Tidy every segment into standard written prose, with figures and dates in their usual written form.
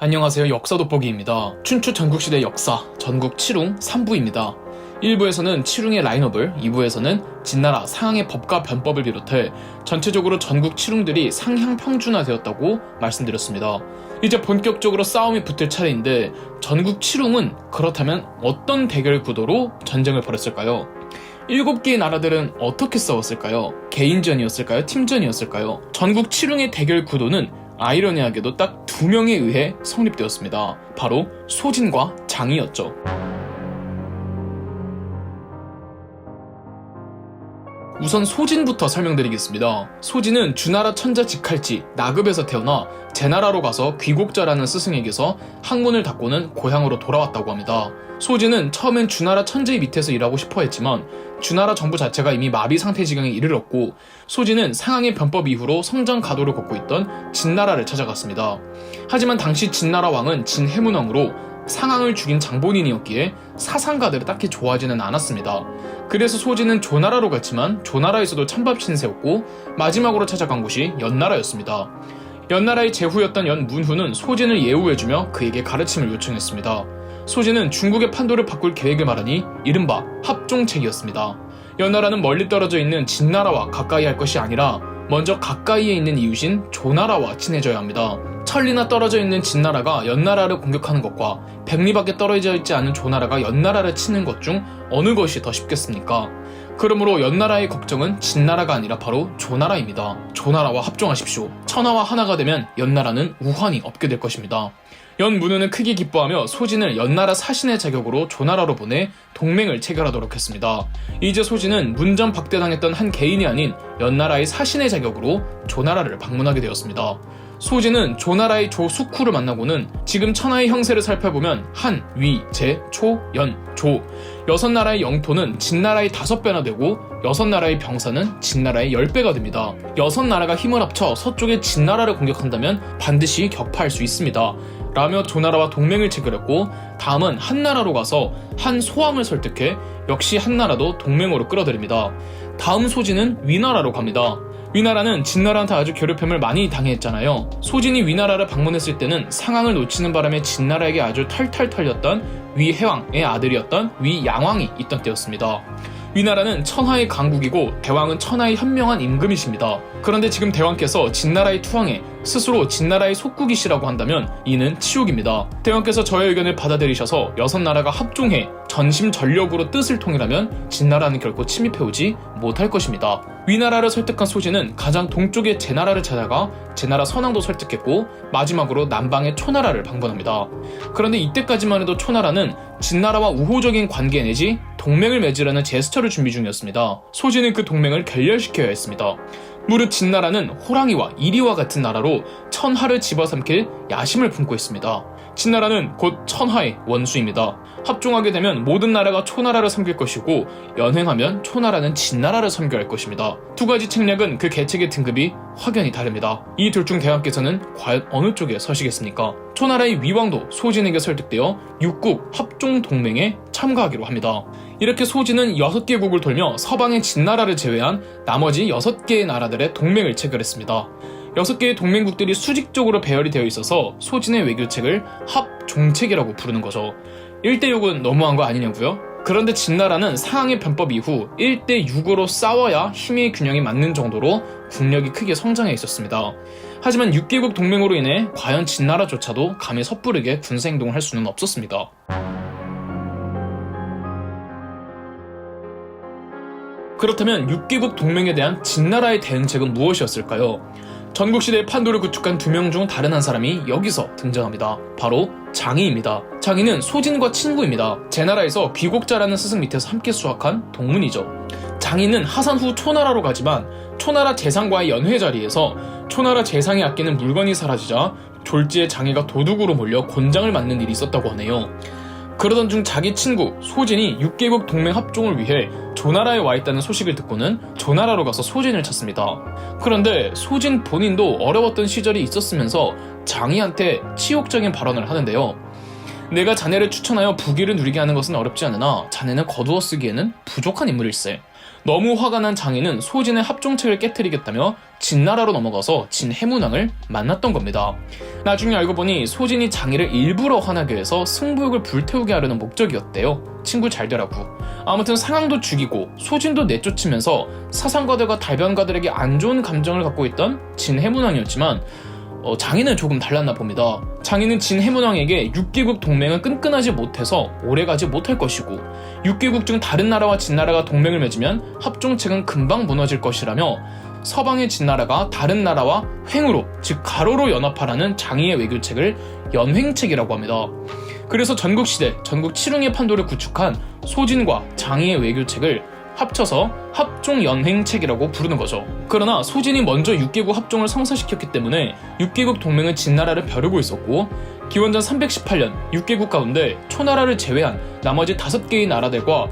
안녕하세요. 역사 돋보기입니다. 춘추 전국시대 역사 전국 칠웅 3부입니다. 1부에서는 칠웅의 라인업을, 2부에서는 진나라 상항의 법과 변법을 비롯해 전체적으로 전국 칠웅들이 상향 평준화되었다고 말씀드렸습니다. 이제 본격적으로 싸움이 붙을 차례인데 전국 칠웅은 그렇다면 어떤 대결 구도로 전쟁을 벌였을까요? 7개의 나라들은 어떻게 싸웠을까요? 개인전이었을까요? 팀전이었을까요? 전국 칠웅의 대결 구도는 아이러니하게도 딱 2명에 의해 성립되었습니다. 바로 소진과 장이었죠. 우선 소진부터 설명드리겠습니다. 소진은 주나라 천자 직할지 나급에서 태어나 제나라로 가서 귀곡자라는 스승에게서 학문을 닦고는 고향으로 돌아왔다고 합니다. 소진은 처음엔 주나라 천재의 밑에서 일하고 싶어 했지만 주나라 정부 자체가 이미 마비 상태 지경에 이르렀고 소진은 상항의 변법 이후로 성장 가도를 걷고 있던 진나라를 찾아갔습니다. 하지만 당시 진나라 왕은 진해문왕으로 상항을 죽인 장본인이었기에 사상가들을 딱히 좋아하지는 않았습니다. 그래서 소진은 조나라로 갔지만 조나라에서도 찬밥신 세웠고 마지막으로 찾아간 곳이 연나라였습니다. 연나라의 제후였던 연문후는 소진을 예우해주며 그에게 가르침을 요청했습니다. 소진은 중국의 판도를 바꿀 계획을 말하니 이른바 합종책이었습니다. 연나라는 멀리 떨어져 있는 진나라와 가까이 할 것이 아니라 먼저 가까이에 있는 이웃인 조나라와 친해져야 합니다. 천리나 떨어져 있는 진나라가 연나라를 공격하는 것과 백리밖에 떨어져 있지 않은 조나라가 연나라를 치는 것 중 어느 것이 더 쉽겠습니까? 그러므로 연나라의 걱정은 진나라가 아니라 바로 조나라입니다. 조나라와 합종하십시오. 천하와 하나가 되면 연나라는 우환이 없게 될 것입니다. 연문후는 크게 기뻐하며 소진을 연나라 사신의 자격으로 조나라로 보내 동맹을 체결하도록 했습니다. 이제 소진은 문전 박대당했던 한 개인이 아닌 연나라의 사신의 자격으로 조나라를 방문하게 되었습니다. 소진은 조나라의 조숙후를 만나고는 지금 천하의 형세를 살펴보면 한, 위, 제, 초, 연, 조 6나라의 영토는 진나라의 5배나 되고 6나라의 병사는 진나라의 10배가 됩니다. 6나라가 힘을 합쳐 서쪽의 진나라를 공격한다면 반드시 격파할 수 있습니다. 라며 조나라와 동맹을 체결했고 다음은 한나라로 가서 한 소왕을 설득해 역시 한나라도 동맹으로 끌어들입니다. 다음 소진은 위나라로 갑니다. 위나라는 진나라한테 아주 괴롭힘을 많이 당했잖아요. 소진이 위나라를 방문했을 때는 상항을 놓치는 바람에 진나라에게 아주 털털 털렸던 위해왕의 아들이었던 위양왕이 있던 때였습니다. 위나라는 천하의 강국이고 대왕은 천하의 현명한 임금이십니다. 그런데 지금 대왕께서 진나라의 투항에 스스로 진나라의 속국이시라고 한다면 이는 치욕입니다. 대왕께서 저의 의견을 받아들이셔서 6나라가 합종해 전심전력으로 뜻을 통일하면 진나라는 결코 침입해오지 못할 것입니다. 위나라를 설득한 소진은 가장 동쪽의 제나라를 찾아가 제나라 선왕도 설득했고 마지막으로 남방의 초나라를 방문합니다. 그런데 이때까지만 해도 초나라는 진나라와 우호적인 관계 내지 동맹을 맺으려는 제스처를 준비 중이었습니다. 소진은 그 동맹을 결렬시켜야 했습니다. 무릇 진나라는 호랑이와 이리와 같은 나라로 천하를 집어삼킬 야심을 품고 있습니다. 진나라는 곧 천하의 원수입니다. 합종하게 되면 모든 나라가 초나라를 섬길 것이고 연행하면 초나라는 진나라를 섬겨야 할 것입니다. 두 가지 책략은 그 계책의 등급이 확연히 다릅니다. 이 둘 중 대왕께서는 과연 어느 쪽에 서시겠습니까? 초나라의 위왕도 소진에게 설득되어 육국 합종 동맹에 참가하기로 합니다. 이렇게 소진은 6개국을 돌며 서방의 진나라를 제외한 나머지 6개의 나라들의 동맹을 체결했습니다. 6개의 동맹국들이 수직적으로 배열이 되어 있어서 소진의 외교책을 합종책이라고 부르는 거죠. 1대6은 너무한 거 아니냐고요? 그런데 진나라는 상항의 변법 이후 1대6으로 싸워야 힘의 균형이 맞는 정도로 국력이 크게 성장해 있었습니다. 하지만 6개국 동맹으로 인해 과연 진나라조차도 감히 섣부르게 군사행동을 할 수는 없었습니다. 그렇다면 6개국 동맹에 대한 진나라의 대응책은 무엇이었을까요? 전국시대의 판도를 구축한 2명 중 다른 한 사람이 여기서 등장합니다. 바로 장이입니다. 장이는 소진과 친구입니다. 제나라에서 귀곡자라는 스승 밑에서 함께 수학한 동문이죠. 장이는 하산 후 초나라로 가지만 초나라 재상과의 연회 자리에서 초나라 재상이 아끼는 물건이 사라지자 졸지에 장이가 도둑으로 몰려 곤장을 맞는 일이 있었다고 하네요. 그러던 중 자기 친구 소진이 6개국 동맹 합종을 위해 조나라에 와 있다는 소식을 듣고는 조나라로 가서 소진을 찾습니다. 그런데 소진 본인도 어려웠던 시절이 있었으면서 장이한테 치욕적인 발언을 하는데요. 내가 자네를 추천하여 부귀를 누리게 하는 것은 어렵지 않으나 자네는 거두어 쓰기에는 부족한 인물일세. 너무 화가 난 장인은 소진의 합종책을 깨뜨리겠다며 진나라로 넘어가서 진해문왕을 만났던 겁니다. 나중에 알고 보니 소진이 장이를 일부러 화나게 해서 승부욕을 불태우게 하려는 목적이었대요. 친구 잘 되라고. 아무튼 상황도 죽이고 소진도 내쫓으면서 사상가들과 달변가들에게 안 좋은 감정을 갖고 있던 진해문왕이었지만 장인은 조금 달랐나 봅니다. 장인은 진해문왕에게 6개국 동맹은 끈끈하지 못해서 오래가지 못할 것이고 6개국 중 다른 나라와 진나라가 동맹을 맺으면 합종책은 금방 무너질 것이라며 서방의 진나라가 다른 나라와 횡으로, 즉 가로로 연합하라는 장이의 외교책을 연횡책이라고 합니다. 그래서 전국시대, 전국 칠흥의 판도를 구축한 소진과 장이의 외교책을 합쳐서 합종연횡책이라고 부르는 거죠. 그러나 소진이 먼저 6개국 합종을 성사시켰기 때문에 6개국 동맹은 진나라를 벼르고 있었고 기원전 318년 6개국 가운데 초나라를 제외한 나머지 5개의 나라들과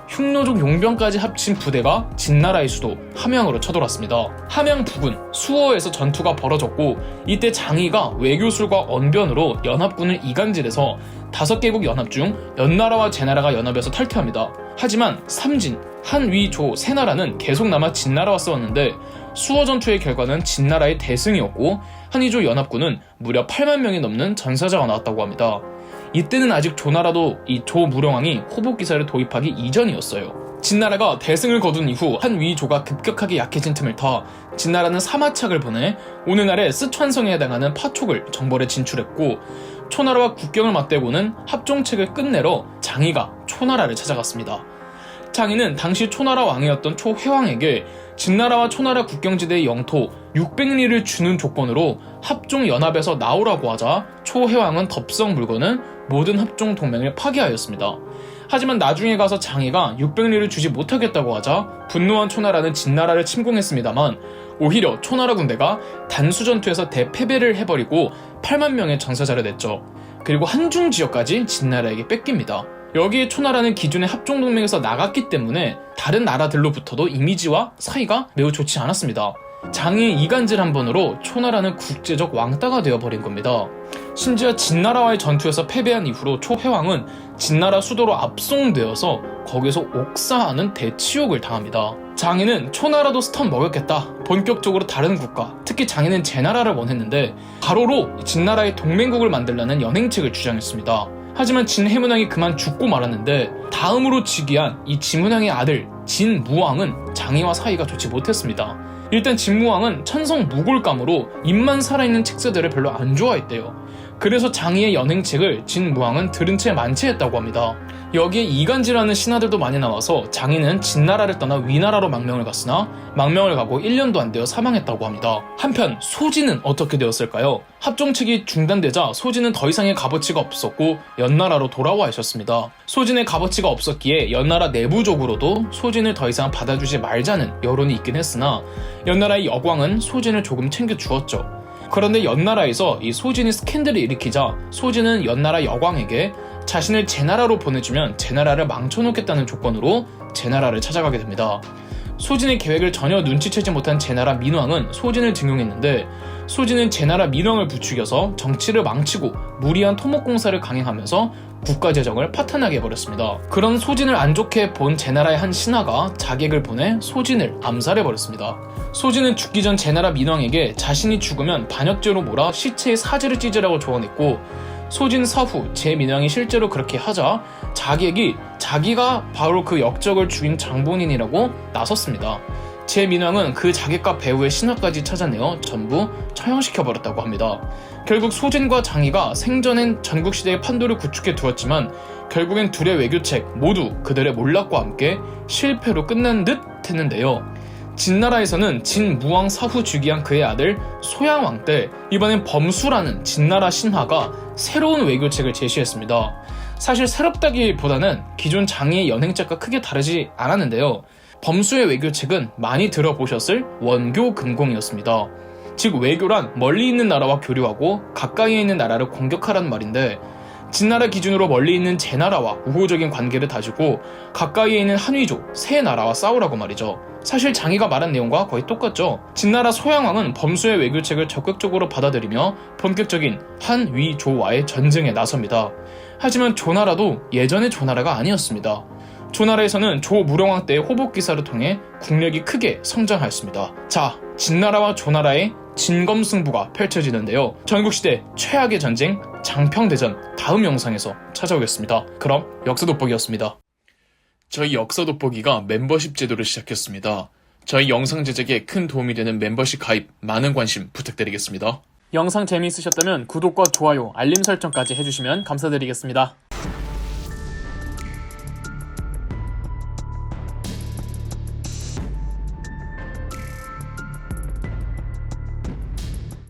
흉노족 용병까지 합친 부대가 진나라의 수도 함양으로 쳐들어왔습니다. 함양 부근 수어에서 전투가 벌어졌고 이때 장이가 외교술과 언변으로 연합군을 이간질해서 5개국 연합 중 연나라와 제나라가 연합해서 탈퇴합니다. 하지만 삼진, 한, 위, 조 세 나라는 계속 남아 진나라와 싸웠는데 수어 전투의 결과는 진나라의 대승이었고 한의조 연합군은 무려 8만 명이 넘는 전사자가 나왔다고 합니다. 이때는 아직 조나라도 이 조무령왕이 호복기사를 도입하기 이전이었어요. 진나라가 대승을 거둔 이후 한, 위, 조가 급격하게 약해진 틈을 타 진나라는 사마착을 보내 오늘날의 스촨성에 해당하는 파촉을 정벌에 진출했고 초나라와 국경을 맞대고는 합종책을 끝내러 장이가 초나라를 찾아갔습니다. 장이는 당시 초나라 왕이었던 초회왕에게 진나라와 초나라 국경지대의 영토 600리를 주는 조건으로 합종연합에서 나오라고 하자 초회왕은 덥석 물고는 모든 합종 동맹을 파기하였습니다. 하지만 나중에 가서 장이가 600리를 주지 못하겠다고 하자 분노한 초나라는 진나라를 침공했습니다만 오히려 초나라 군대가 단수전투에서 대패배를 해버리고 8만 명의 전사자를 냈죠. 그리고 한중 지역까지 진나라에게 뺏깁니다. 여기에 초나라는 기존의 합종동맹에서 나갔기 때문에 다른 나라들로부터도 이미지와 사이가 매우 좋지 않았습니다. 장이의 이간질 한 번으로 초나라는 국제적 왕따가 되어버린 겁니다. 심지어 진나라와의 전투에서 패배한 이후로 초회왕은 진나라 수도로 압송되어서 거기서 옥사하는 대치욕을 당합니다. 장이는 초나라도 스턴 먹였겠다. 본격적으로 다른 국가, 특히 장이는 제나라를 원했는데 가로로 진나라의 동맹국을 만들라는 연행책을 주장했습니다. 하지만 진해문왕이 그만 죽고 말았는데 다음으로 즉위한 이 진문왕의 아들 진무왕은 장이와 사이가 좋지 못했습니다. 일단 진무왕은 천성 무골감으로 입만 살아있는 책사들을 별로 안 좋아했대요. 그래서 장이의 연행책을 진무왕은 들은 채 만체했다고 합니다. 여기에 이간질하는 신하들도 많이 나와서 장이는 진나라를 떠나 위나라로 망명을 갔으나 망명을 가고 1년도 안 되어 사망했다고 합니다. 한편 소진은 어떻게 되었을까요? 합종책이 중단되자 소진은 더 이상의 값어치가 없었고 연나라로 돌아와 있었습니다. 소진의 값어치가 없었기에 연나라 내부적으로도 소진을 더 이상 받아주지 말자는 여론이 있긴 했으나 연나라의 여광은 소진을 조금 챙겨주었죠. 그런데 연나라에서 이 소진이 스캔들을 일으키자 소진은 연나라 여광에게 자신을 제나라로 보내주면 제나라를 망쳐놓겠다는 조건으로 제나라를 찾아가게 됩니다. 소진의 계획을 전혀 눈치채지 못한 제나라 민왕은 소진을 등용했는데 소진은 제나라 민왕을 부추겨서 정치를 망치고 무리한 토목공사를 강행하면서 국가재정을 파탄나게 해버렸습니다. 그런 소진을 안 좋게 본 제나라의 한 신하가 자객을 보내 소진을 암살해버렸습니다. 소진은 죽기 전 제나라 민왕에게 자신이 죽으면 반역죄로 몰아 시체에 사지를 찢으라고 조언했고 소진 사후 제민왕이 실제로 그렇게 하자 자객이 자기가 바로 그 역적을 죽인 장본인이라고 나섰습니다. 제민왕은 그 자객과 배우의 신하까지 찾아내어 전부 처형시켜버렸다고 합니다. 결국 소진과 장이가 생전엔 전국시대의 판도를 구축해 두었지만 결국엔 둘의 외교책 모두 그들의 몰락과 함께 실패로 끝난 듯 했는데요. 진나라에서는 진무왕 사후 즉위한 그의 아들 소양왕 때 이번엔 범수라는 진나라 신하가 새로운 외교책을 제시했습니다. 사실 새롭다기보다는 기존 장이의 연행책과 크게 다르지 않았는데요. 범수의 외교책은 많이 들어보셨을 원교 금공이었습니다. 즉 외교란 멀리 있는 나라와 교류하고 가까이에 있는 나라를 공격하라는 말인데 진나라 기준으로 멀리 있는 제나라와 우호적인 관계를 다지고 가까이에 있는 한위조, 세 나라와 싸우라고 말이죠. 사실 장이가 말한 내용과 거의 똑같죠. 진나라 소양왕은 범수의 외교책을 적극적으로 받아들이며 본격적인 한위조와의 전쟁에 나섭니다. 하지만 조나라도 예전의 조나라가 아니었습니다. 조나라에서는 조무령왕 때의 호복기사를 통해 국력이 크게 성장하였습니다. 자, 진나라와 조나라의 진검승부가 펼쳐지는데요. 전국시대 최악의 전쟁 장평대전 다음 영상에서 찾아오겠습니다. 그럼 역사돋보기였습니다. 저희 역사돋보기가 멤버십 제도를 시작했습니다. 저희 영상 제작에 큰 도움이 되는 멤버십 가입 많은 관심 부탁드리겠습니다. 영상 재미있으셨다면 구독과 좋아요, 알림 설정까지 해주시면 감사드리겠습니다.